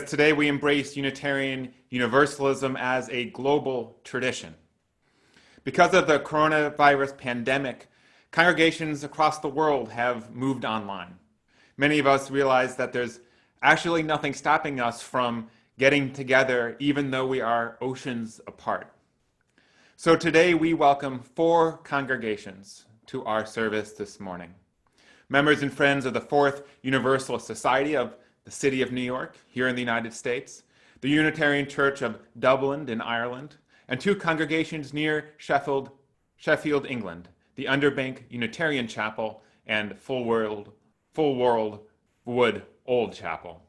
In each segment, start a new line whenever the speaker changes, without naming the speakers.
today we embrace Unitarian Universalism as a global tradition. Because of the coronavirus pandemic, congregations across the world have moved online. Many of us realize that there's actually nothing stopping us from getting together even though we are oceans apart. So today we welcome 4 congregations to our service this morning. Members and friends of the Fourth Universalist Society of the City of New York, here in the United States, the Unitarian Church of Dublin in Ireland, and 2 congregations near Sheffield, England, the Underbank Unitarian Chapel and Full World Wood Old Chapel.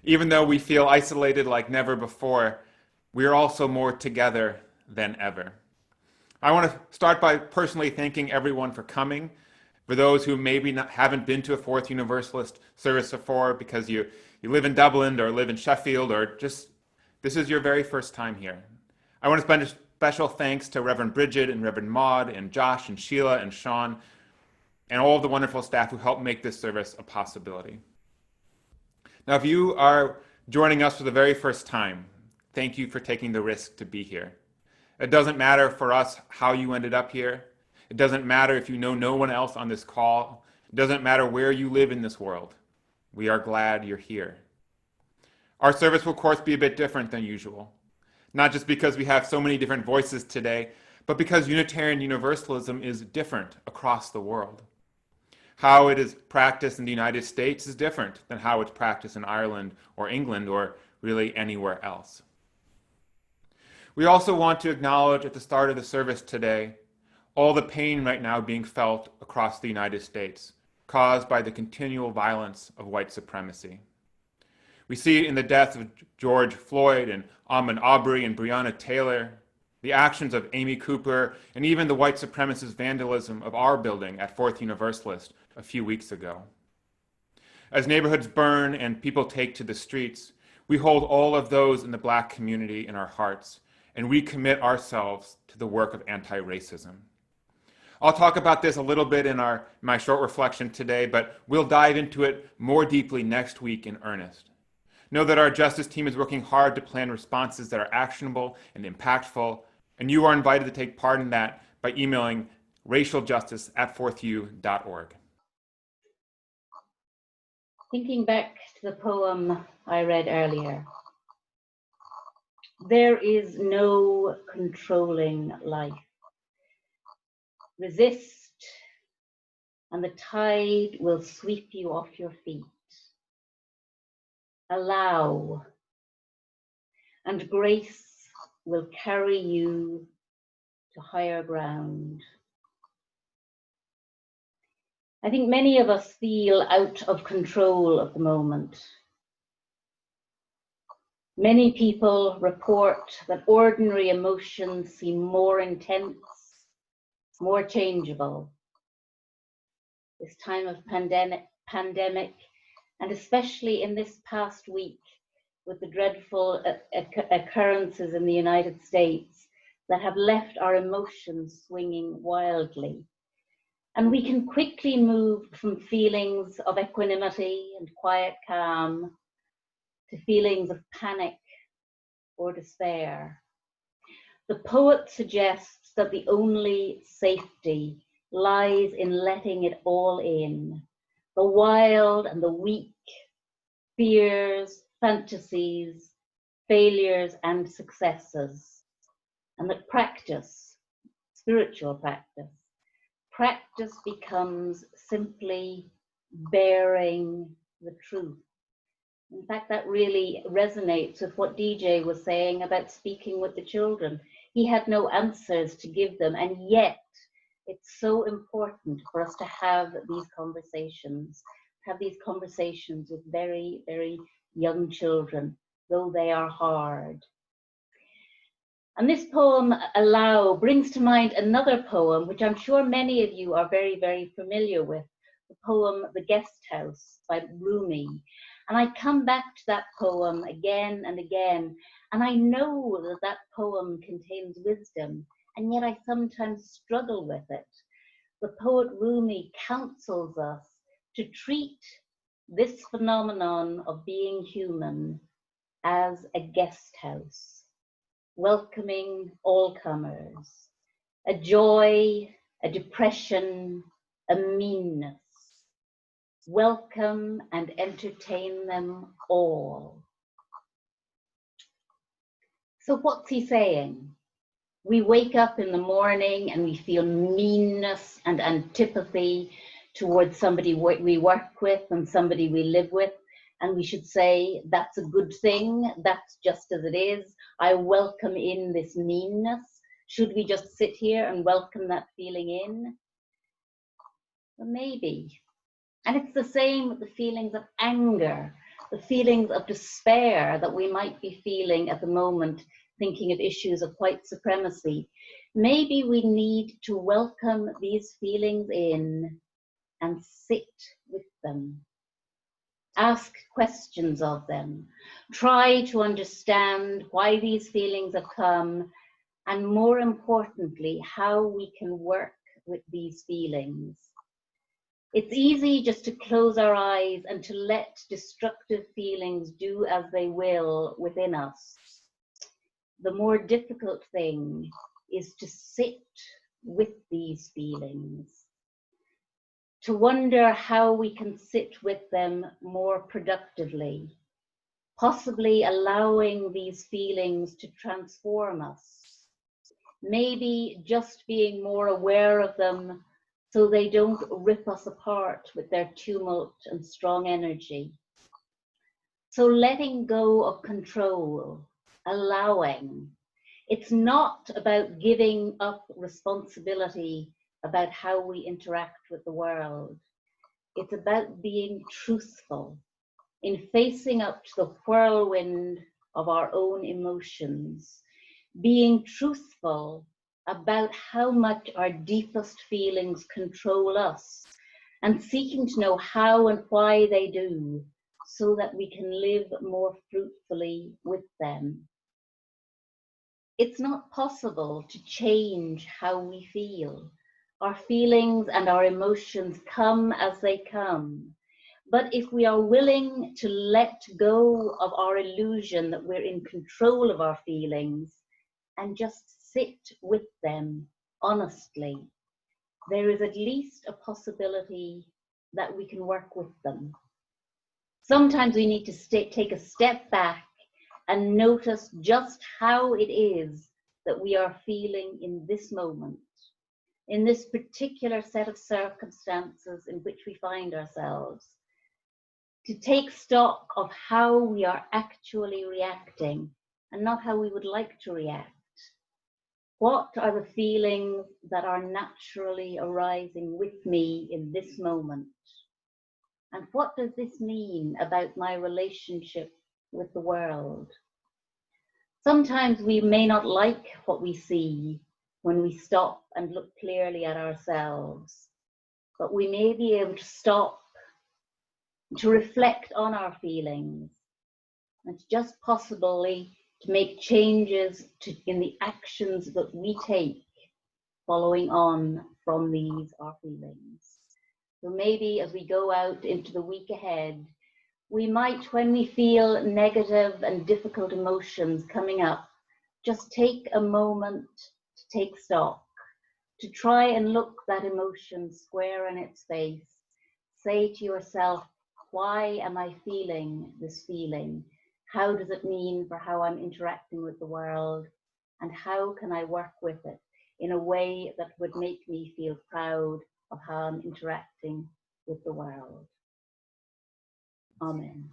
Even though we feel isolated like never before, we are also more together than ever. I want to start by personally thanking everyone for coming. For those who maybe haven't been to a Fourth Universalist service before because you live in Dublin or live in Sheffield or just this is your very first time here. I want to spend a special thanks to Reverend Bridget and Reverend Maud and Josh and Sheila and Sean and all of the wonderful staff who helped make this service a possibility. Now, if you are joining us for the very first time, thank you for taking the risk to be here. It doesn't matter for us how you ended up here. It doesn't matter if you know no one else on this call. It doesn't matter where you live in this world. We are glad you're here. Our service will, of course, be a bit different than usual. Not just because we have so many different voices today, but because Unitarian Universalism is different across the world. How it is practiced in the United States is different than how it's practiced in Ireland or England or really anywhere else. We also want to acknowledge at the start of the service today all the pain right now being felt across the United States, caused by the continual violence of white supremacy. We see it in the deaths of George Floyd and Ahmaud Arbery and Breonna Taylor, the actions of Amy Cooper, and even the white supremacist vandalism of our building at Fourth Universalist a few weeks ago. As neighborhoods burn and people take to the streets, we hold all of those in the Black community in our hearts and recommit ourselves to the work of anti-racism. I'll talk about this a little bit in my short reflection today, but we'll dive into it more deeply next week in earnest. Know that our justice team is working hard to plan responses that are actionable and impactful, and you are invited to take part in that by emailing racialjustice@fourthu.org.
Thinking back to the poem I read earlier, there is no controlling life. Resist, and the tide will sweep you off your feet. Allow, and grace will carry you to higher ground. I think many of us feel out of control at the moment. Many people report that ordinary emotions seem more intense, more changeable. This time of pandemic, and especially in this past week with the dreadful occurrences in the United States that have left our emotions swinging wildly. And we can quickly move from feelings of equanimity and quiet calm to feelings of panic or despair. The poet suggests that the only safety lies in letting it all in, the wild and the weak, fears, fantasies, failures and successes, and that practice, spiritual practice becomes simply bearing the truth. In fact, that really resonates with what DJ was saying about speaking with the children. He had no answers to give them, and yet it's so important for us to have these conversations with very, very young children, though they are hard. And this poem, Allow, brings to mind another poem, which I'm sure many of you are very, very familiar with, the poem The Guest House by Rumi. And I come back to that poem again and again, and I know that that poem contains wisdom, and yet I sometimes struggle with it. The poet Rumi counsels us to treat this phenomenon of being human as a guest house, welcoming all comers, a joy, a depression, a meanness. Welcome and entertain them all. So what's he saying? We wake up in the morning and we feel meanness and antipathy towards somebody we work with and somebody we live with. And we should say, that's a good thing. That's just as it is. I welcome in this meanness. Should we just sit here and welcome that feeling in? Well, maybe. And it's the same with the feelings of anger, the feelings of despair that we might be feeling at the moment, thinking of issues of white supremacy. Maybe we need to welcome these feelings in and sit with them. Ask questions of them. Try to understand why these feelings have come, and more importantly, how we can work with these feelings. It's easy just to close our eyes and to let destructive feelings do as they will within us. The more difficult thing is to sit with these feelings, to wonder how we can sit with them more productively, possibly allowing these feelings to transform us, maybe just being more aware of them so they don't rip us apart with their tumult and strong energy. So letting go of control, allowing. It's not about giving up responsibility about how we interact with the world. It's about being truthful in facing up to the whirlwind of our own emotions, being truthful about how much our deepest feelings control us, and seeking to know how and why they do, so that we can live more fruitfully with them. It's not possible to change how we feel. Our feelings and our emotions come as they come. But if we are willing to let go of our illusion that we're in control of our feelings and just sit with them honestly, there is at least a possibility that we can work with them. Sometimes we need to take a step back and notice just how it is that we are feeling in this moment, in this particular set of circumstances in which we find ourselves, to take stock of how we are actually reacting and not how we would like to react. What are the feelings that are naturally arising with me in this moment? And what does this mean about my relationship with the world? Sometimes we may not like what we see when we stop and look clearly at ourselves, but we may be able to stop, to reflect on our feelings, and just possibly to make changes in the actions that we take following on from these, our feelings. So maybe as we go out into the week ahead, we might, when we feel negative and difficult emotions coming up, just take a moment to take stock, to try and look that emotion square in its face. Say to yourself, why am I feeling this feeling? How does it mean for how I'm interacting with the world? And how can I work with it in a way that would make me feel proud of how I'm interacting with the world? Amen.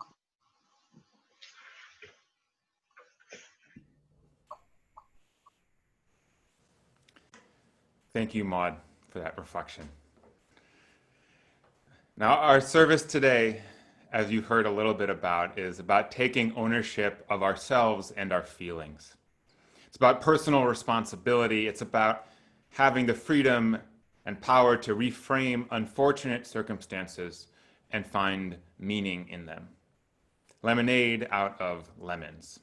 Thank you, Maud, for that reflection. Now, our service today, as you heard a little bit about, is about taking ownership of ourselves and our feelings. It's about personal responsibility. It's about having the freedom and power to reframe unfortunate circumstances and find meaning in them. Lemonade out of lemons.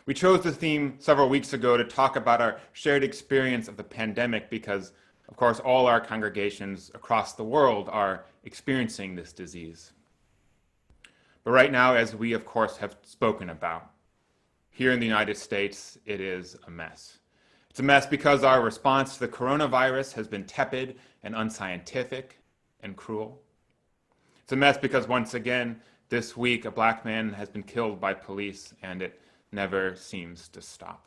We chose the theme several weeks ago to talk about our shared experience of the pandemic because, of course, all our congregations across the world are experiencing this disease. But right now, as we of course have spoken about, here in the United States, it is a mess. It's a mess because our response to the coronavirus has been tepid and unscientific and cruel. It's a mess because once again, this week, a black man has been killed by police and it never seems to stop.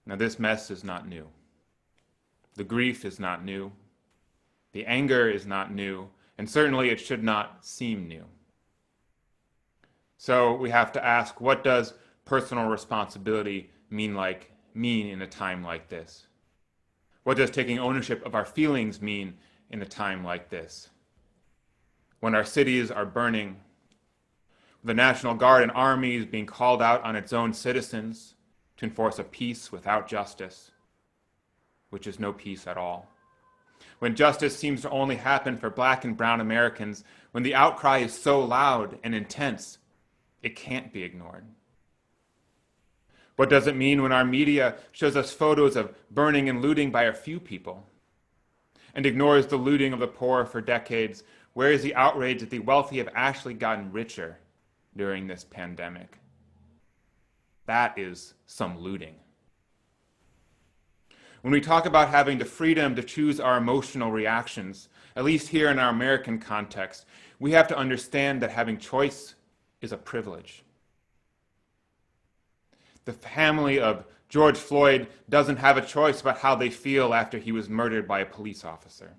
Now, this mess is not new. The grief is not new. The anger is not new, and certainly it should not seem new. So we have to ask, what does personal responsibility mean in a time like this? What does taking ownership of our feelings mean in a time like this? When our cities are burning, the National Guard and Army is being called out on its own citizens to enforce a peace without justice, which is no peace at all. When justice seems to only happen for black and brown Americans, when the outcry is so loud and intense, it can't be ignored. What does it mean when our media shows us photos of burning and looting by a few people and ignores the looting of the poor for decades? Where is the outrage that the wealthy have actually gotten richer during this pandemic? That is some looting. When we talk about having the freedom to choose our emotional reactions, at least here in our American context, we have to understand that having choice is a privilege. The family of George Floyd doesn't have a choice about how they feel after he was murdered by a police officer.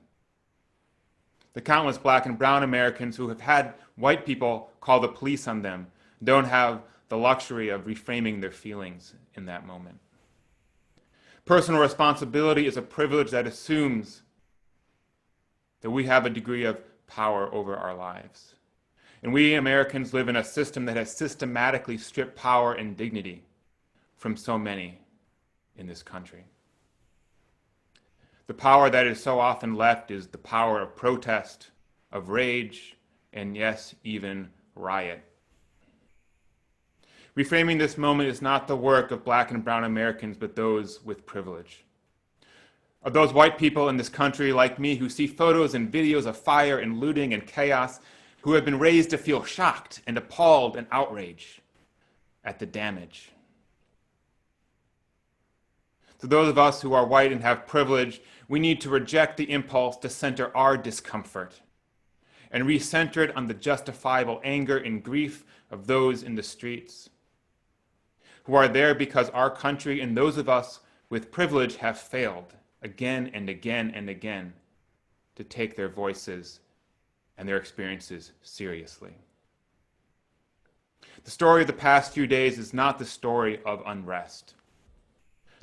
The countless black and brown Americans who have had white people call the police on them don't have the luxury of reframing their feelings in that moment. Personal responsibility is a privilege that assumes that we have a degree of power over our lives. And we Americans live in a system that has systematically stripped power and dignity from so many in this country. The power that is so often left is the power of protest, of rage, and yes, even riot. Reframing this moment is not the work of black and brown Americans, but those with privilege. Of those white people in this country like me who see photos and videos of fire and looting and chaos, who have been raised to feel shocked and appalled and outraged at the damage. To those of us who are white and have privilege, we need to reject the impulse to center our discomfort and recenter it on the justifiable anger and grief of those in the streets, who are there because our country and those of us with privilege have failed again and again and again to take their voices and their experiences seriously. The story of the past few days is not the story of unrest.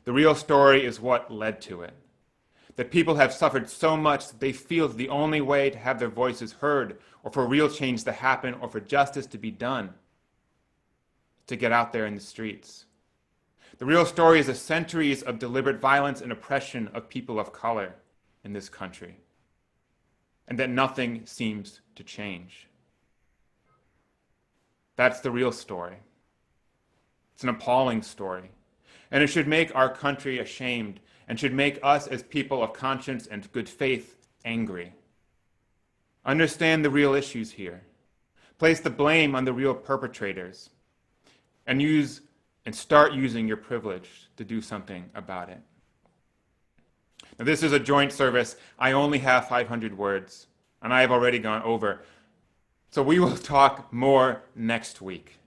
The real story is what led to it. That people have suffered so much that they feel that the only way to have their voices heard, or for real change to happen, or for justice to be done, to get out there in the streets. The real story is the centuries of deliberate violence and oppression of people of color in this country, and that nothing seems to change. That's the real story. It's an appalling story, and it should make our country ashamed and should make us as people of conscience and good faith angry. Understand the real issues here. Place the blame on the real perpetrators, and start using your privilege to do something about it. Now, this is a joint service. I only have 500 words, and I have already gone over. So we will talk more next week.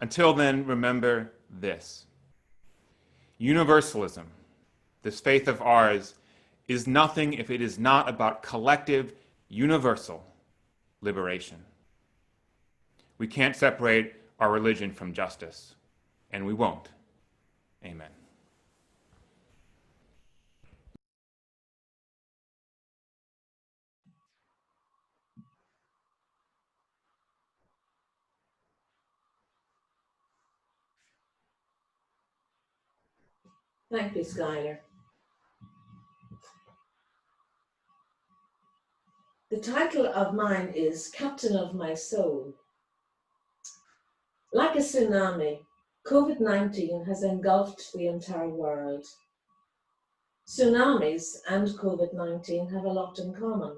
Until then, remember this. Universalism, this faith of ours, is nothing if it is not about collective, universal liberation. We can't separate our religion from justice, and we won't. Amen.
Thank you, Schuyler. The title of mine is Captain of My Soul. Like a tsunami, COVID-19 has engulfed the entire world. Tsunamis and COVID-19 have a lot in common.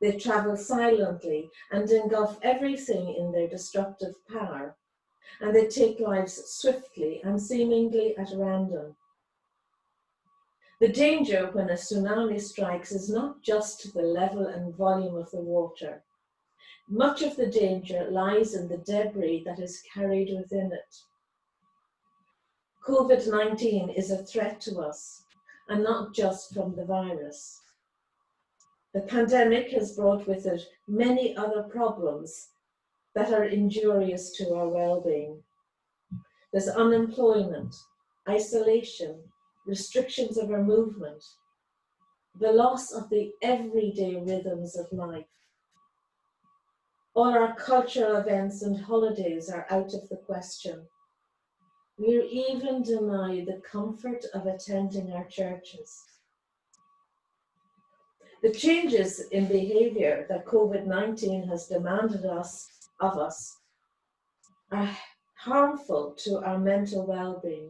They travel silently and engulf everything in their destructive power, and they take lives swiftly and seemingly at random. The danger when a tsunami strikes is not just the level and volume of the water. Much of the danger lies in the debris that is carried within it. COVID-19 is a threat to us, and not just from the virus. The pandemic has brought with it many other problems that are injurious to our well-being. There's unemployment, isolation, restrictions of our movement, the loss of the everyday rhythms of life. All our cultural events and holidays are out of the question. We're even denied the comfort of attending our churches. The changes in behaviour that COVID-19 has demanded of us are harmful to our mental well-being.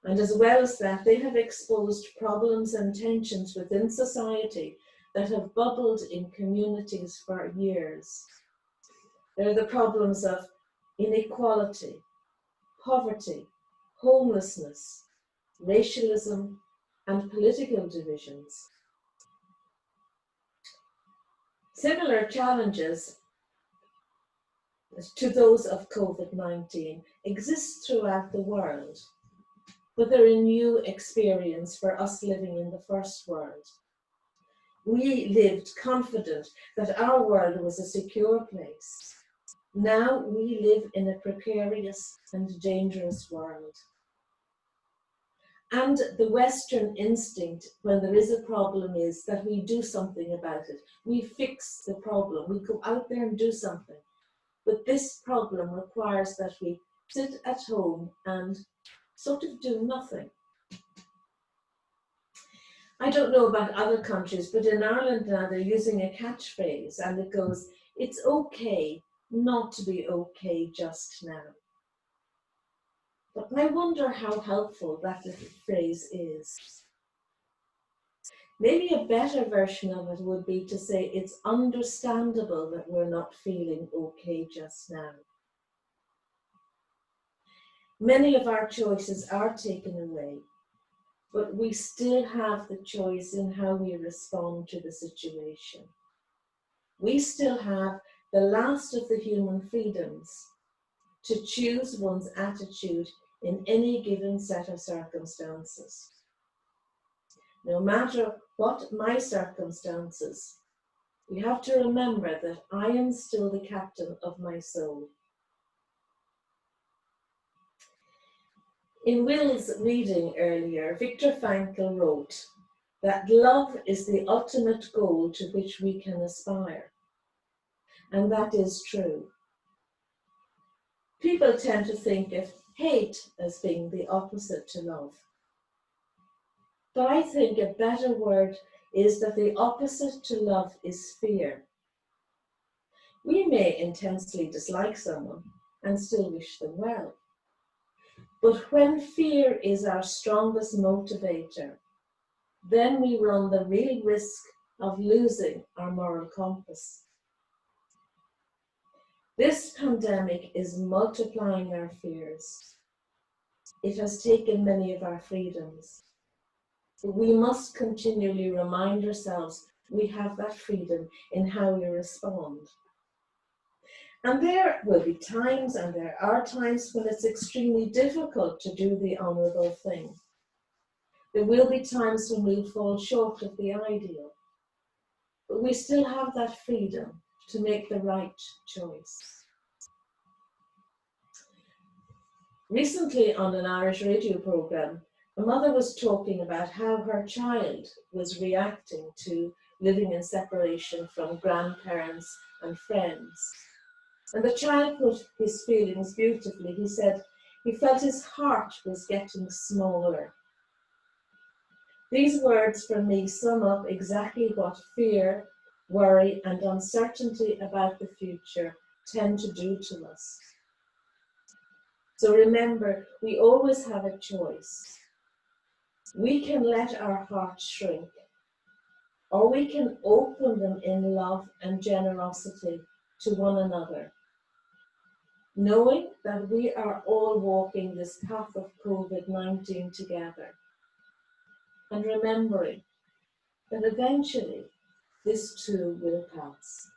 And as well as that, they have exposed problems and tensions within society that have bubbled in communities for years. There are the problems of inequality, poverty, homelessness, racialism, and political divisions. Similar challenges to those of COVID-19 exist throughout the world, but they're a new experience for us living in the first world. We lived confident that our world was a secure place. Now we live in a precarious and dangerous world. And the Western instinct when there is a problem is that we do something about it. We fix the problem. We go out there and do something. But this problem requires that we sit at home and sort of do nothing. I don't know about other countries, but in Ireland now they're using a catchphrase and it goes, "It's okay not to be okay just now." But I wonder how helpful that little phrase is. Maybe a better version of it would be to say it's understandable that we're not feeling okay just now. Many of our choices are taken away, but we still have the choice in how we respond to the situation. We still have the last of the human freedoms to choose one's attitude in any given set of circumstances. No matter what my circumstances, we have to remember that I am still the captain of my soul. In Will's reading earlier, Viktor Frankl wrote that love is the ultimate goal to which we can aspire. And that is true. People tend to think of hate as being the opposite to love. But I think a better word is that the opposite to love is fear. We may intensely dislike someone and still wish them well. But when fear is our strongest motivator, then we run the real risk of losing our moral compass. This pandemic is multiplying our fears. It has taken many of our freedoms. But we must continually remind ourselves we have that freedom in how we respond. And there will be times, and there are times, when it's extremely difficult to do the honourable thing. There will be times when we'll fall short of the ideal. But we still have that freedom to make the right choice. Recently on an Irish radio programme, a mother was talking about how her child was reacting to living in separation from grandparents and friends. And the child put his feelings beautifully. He said he felt his heart was getting smaller. These words for me sum up exactly what fear, worry, and uncertainty about the future tend to do to us. So remember, we always have a choice. We can let our hearts shrink, or we can open them in love and generosity to one another, knowing that we are all walking this path of COVID-19 together, and remembering that eventually this too will pass.